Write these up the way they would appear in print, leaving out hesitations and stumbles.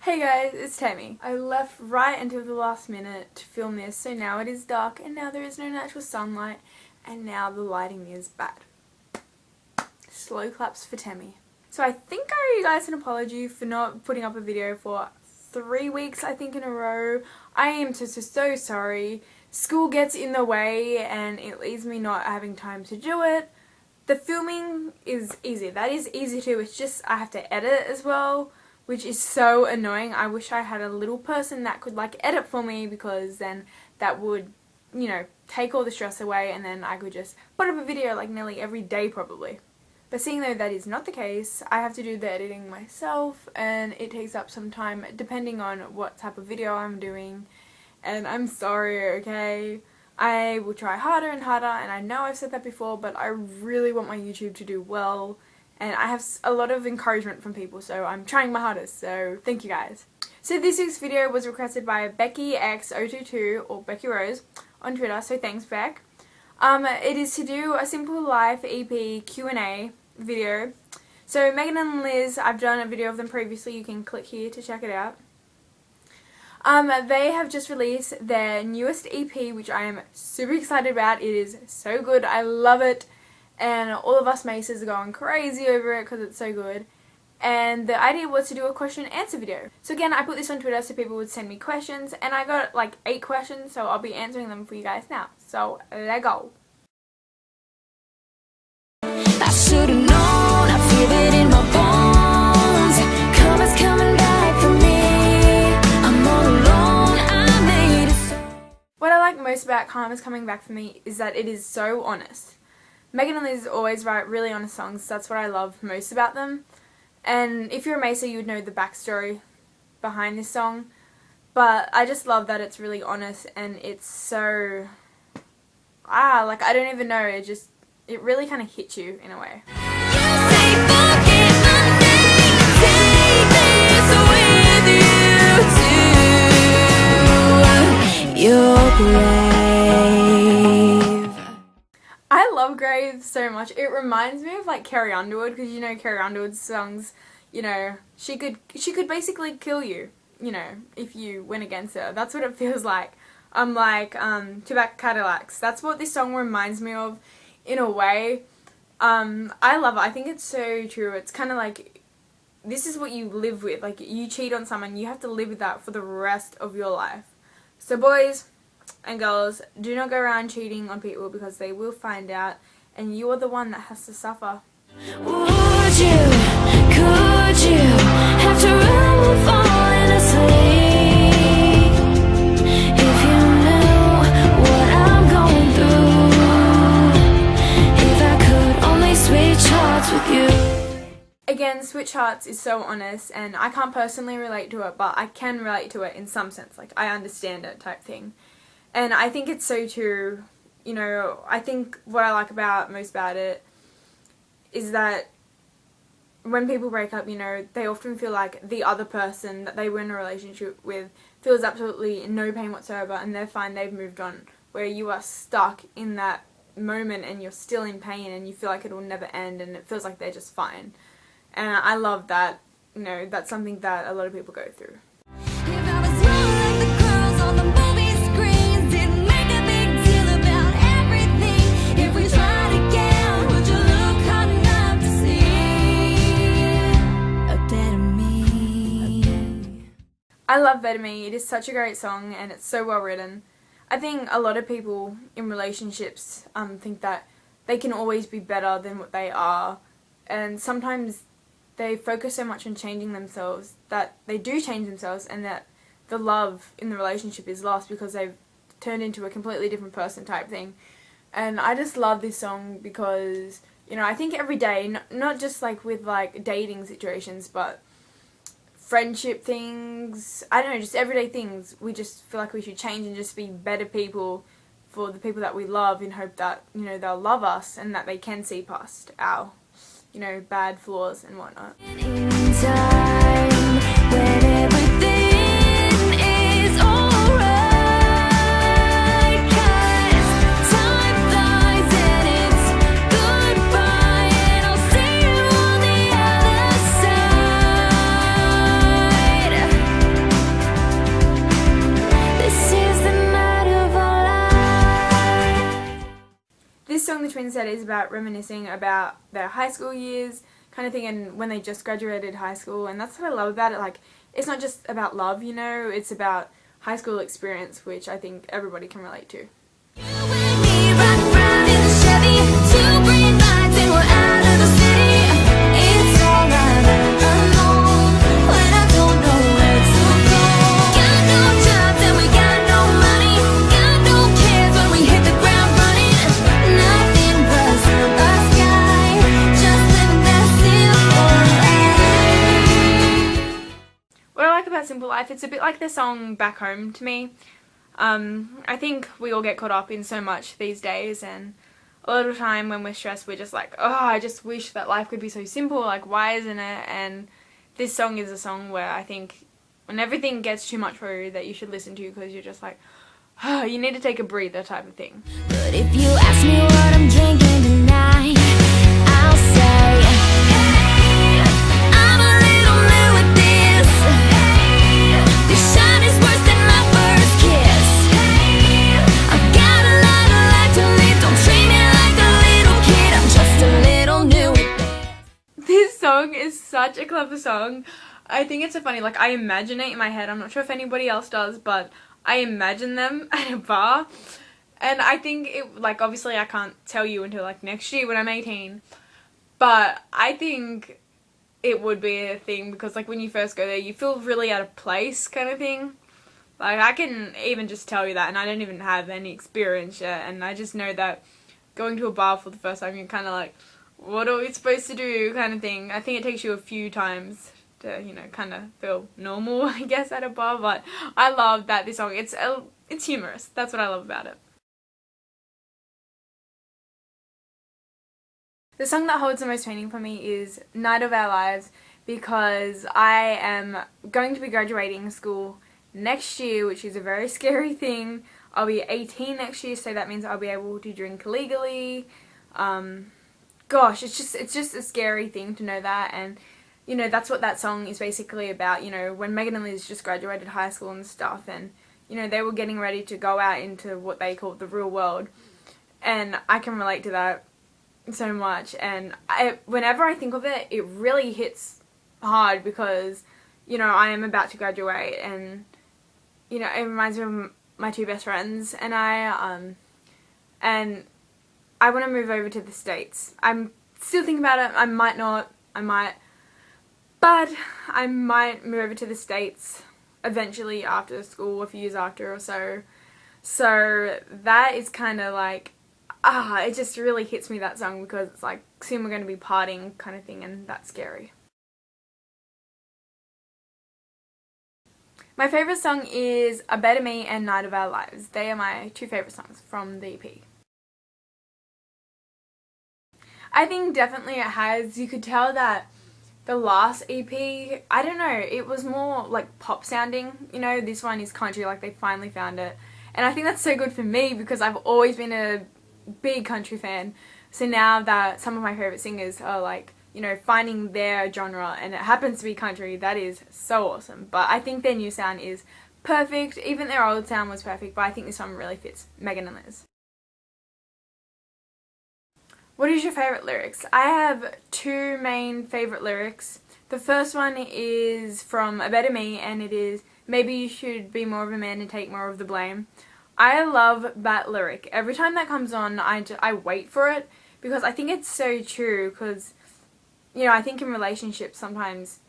Hey guys, it's Tammy. I left right until the last minute to film this, so now it is dark and now there is no natural sunlight and now the lighting is bad. Slow claps for Tammy. So I think I owe you guys an apology for not putting up a video for 3 weeks, I think, in a row. I am so sorry. School gets in the way and it leaves me not having time to do it. The filming is easy. That is easy too. It's just I have to edit as well, which is so annoying. I wish I had a little person that could edit for me, because then that would, take all the stress away and then I could just put up a video nearly every day probably. But seeing though that is not the case, I have to do the editing myself and it takes up some time depending on what type of video I'm doing. And I'm sorry, okay? I will try harder and harder, and I know I've said that before, but I really want my YouTube to do well. And I have a lot of encouragement from people, so I'm trying my hardest, so thank you guys. So this week's video was requested by BeckyX022, or Becky Rose, on Twitter, so thanks Beck. It is to do a Simple Life EP Q&A video. So Megan and Liz, I've done a video of them previously, you can click here to check it out. They have just released their newest EP, which I am super excited about. It is so good, I love it. And all of us Maces are going crazy over it because it's so good. And the idea was to do a question and answer video. So again, I put this on Twitter so people would send me questions, and I got 8 questions, so I'll be answering them for you guys now. So let's go. I should've known, I feel it in my bones. Karma's coming back for me. I'm all alone, I made it so. What I like most about Karma's coming back for me is that it is so honest. Megan and Liz always write really honest songs. That's what I love most about them. And if you're a Mesa, you would know the backstory behind this song. But I just love that it's really honest and it's so... I don't even know. It really kind of hits you in a way. You're brave. I love Grave so much. It reminds me of Carrie Underwood, because Carrie Underwood's songs, she could basically kill you, if you went against her. That's what it feels like. Two Black Cadillacs. That's what this song reminds me of in a way. I love it. I think it's so true. It's kind of this is what you live with. You cheat on someone, you have to live with that for the rest of your life. So boys and girls, do not go around cheating on people, because they will find out and you are the one that has to suffer. Would you, could you have to run falling asleep if you knew what I'm going through? If I could only switch hearts with you. Again, Switch Hearts is so honest, and I can't personally relate to it, but I can relate to it in some sense, I understand it type thing. And I think it's so true. I think what I like most about it is that when people break up, they often feel like the other person that they were in a relationship with feels absolutely no pain whatsoever, and they're fine, they've moved on. Where you are stuck in that moment and you're still in pain and you feel like it will never end and it feels like they're just fine. And I love that, that's something that a lot of people go through. I love Better Me. It is such a great song and it's so well written. I think a lot of people in relationships think that they can always be better than what they are, and sometimes they focus so much on changing themselves that they do change themselves, and that the love in the relationship is lost because they've turned into a completely different person type thing. And I just love this song because, I think every day, not just with dating situations, but friendship things, I don't know, just everyday things, we just feel like we should change and just be better people for the people that we love, in hope that, they'll love us and that they can see past our, bad flaws and whatnot. In time, when everything is alright, 'cause time flies and it's goodbye, and I'll see you on the other side. Twins said is about reminiscing about their high school years kind of thing, and when they just graduated high school, and that's what I love about it. Like, it's not just about love, you know, it's about high school experience, which I think everybody can relate to. You and me riding round in the Chevy, two green lights and we're out of the city. It's all right alone when I don't know where to go. Got no jobs and we got no money. Got no cares when we hit the ground running. Nothing but a sky, just living that simple life. What I like about Simple Life, it's a bit like the song Back Home to me. I think we all get caught up in so much these days, and a lot of the time when we're stressed, we're just like, oh, I just wish that life could be so simple, like, why isn't it? And this song is a song where I think when everything gets too much for you, that you should listen to, because you're just like, oh, you need to take a breather type of thing. But if you ask me what I'm drinking tonight, I'll say, hey, I'm a little new at this. This shine is worse than my first kiss. Hey, I've got a lot of life to live. Don't treat me like a little kid. I'm just a little new at this. This song is such a clever song. I think it's so funny, like, I imagine it in my head. I'm not sure if anybody else does, but I imagine them at a bar, and I think it, like, obviously I can't tell you until like next year when I'm 18, but I think it would be a thing, because like when you first go there you feel really out of place kind of thing. Like, I can even just tell you that, and I don't even have any experience yet, and I just know that going to a bar for the first time you're kind of like, what are we supposed to do kind of thing. I think it takes you a few times to, you know, kind of feel normal, I guess, at a bar. But I love that this song, it's humorous. That's what I love about it. The song that holds the most meaning for me is Night of Our Lives, because I am going to be graduating school next year, which is a very scary thing. I'll be 18 next year, so that means I'll be able to drink legally. Gosh, it's just a scary thing to know that, and you know, that's what that song is basically about. You know, when Megan and Liz just graduated high school and stuff, and you know, they were getting ready to go out into what they call the real world, and I can relate to that so much. And whenever I think of it, it really hits hard, because you know, I am about to graduate, and you know, it reminds me of my two best friends and I want to move over to the States. I'm still thinking about it. I might not, but I might move over to the States eventually after school, a few years after or so. So that is kind of like, it just really hits me, that song, because it's like, soon we're going to be partying kind of thing, and that's scary. My favourite song is A Better Me and Night of Our Lives. They are my two favourite songs from the EP. I think definitely it has. You could tell that the last EP, I don't know, it was more like pop sounding. You know, this one is country, like they finally found it. And I think that's so good for me, because I've always been a big country fan. So now that some of my favourite singers are like, you know, finding their genre, and it happens to be country, that is so awesome. But I think their new sound is perfect. Even their old sound was perfect, but I think this one really fits Megan and Liz. What is your favourite lyrics? I have two main favourite lyrics. The first one is from A Better Me, and it is, maybe you should be more of a man and take more of the blame. I love that lyric. Every time that comes on, I wait for it, because I think it's so true. Because, you know, I think in relationships sometimes,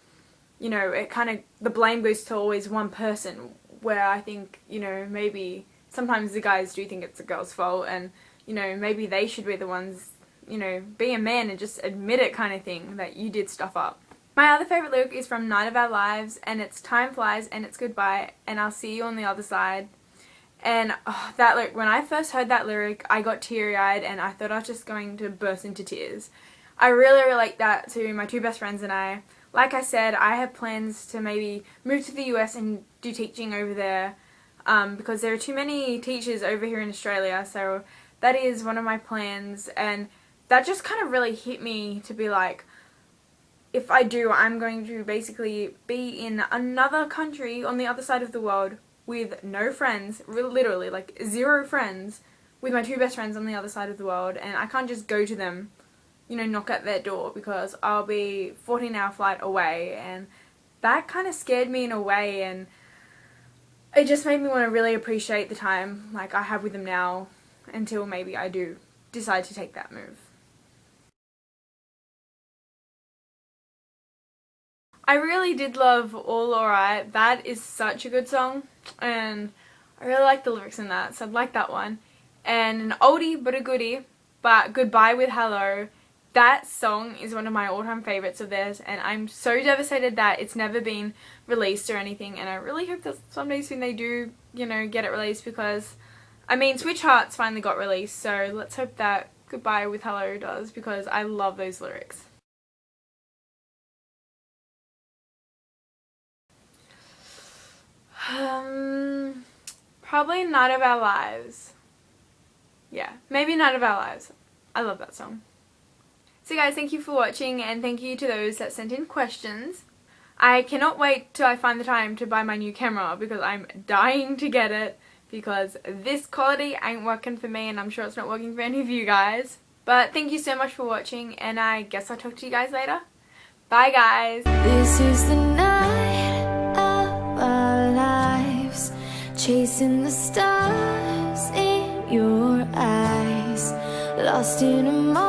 you know, it kind of, the blame goes to always one person, where I think, you know, maybe sometimes the guys do think it's the girl's fault, and, you know, maybe they should be the ones, you know, be a man and just admit it kind of thing, that you did stuff up. My other favourite lyric is from Night of Our Lives, and it's time flies and it's goodbye and I'll see you on the other side. And that lyric, when I first heard that lyric, I got teary-eyed and I thought I was just going to burst into tears. I really relate that to my two best friends and I. Like I said, I have plans to maybe move to the US and do teaching over there, because there are too many teachers over here in Australia, so that is one of my plans. And that just kind of really hit me to be like, if I do, I'm going to basically be in another country on the other side of the world with no friends, literally like 0 friends, with my two best friends on the other side of the world, and I can't just go to them, you know, knock at their door, because I'll be 14-hour flight away, and that kind of scared me in a way, and it just made me want to really appreciate the time like I have with them now until maybe I do decide to take that move. I really did love All Alright. That is such a good song, and I really like the lyrics in that, so I'd like that one. And an oldie but a goodie, but Goodbye with Hello. That song is one of my all-time favorites of theirs, and I'm so devastated that it's never been released or anything, and I really hope that someday soon they do, you know, get it released, because, I mean, Switch Hearts finally got released, so let's hope that Goodbye with Hello does, because I love those lyrics. Probably Night of Our Lives. Yeah, maybe Night of Our Lives. I love that song. So guys, thank you for watching, and thank you to those that sent in questions. I cannot wait till I find the time to buy my new camera, because I'm dying to get it, because this quality ain't working for me, and I'm sure it's not working for any of you guys. But thank you so much for watching, and I guess I'll talk to you guys later. Bye guys! This is the night of our lives, chasing the stars in your eyes, lost in a moment.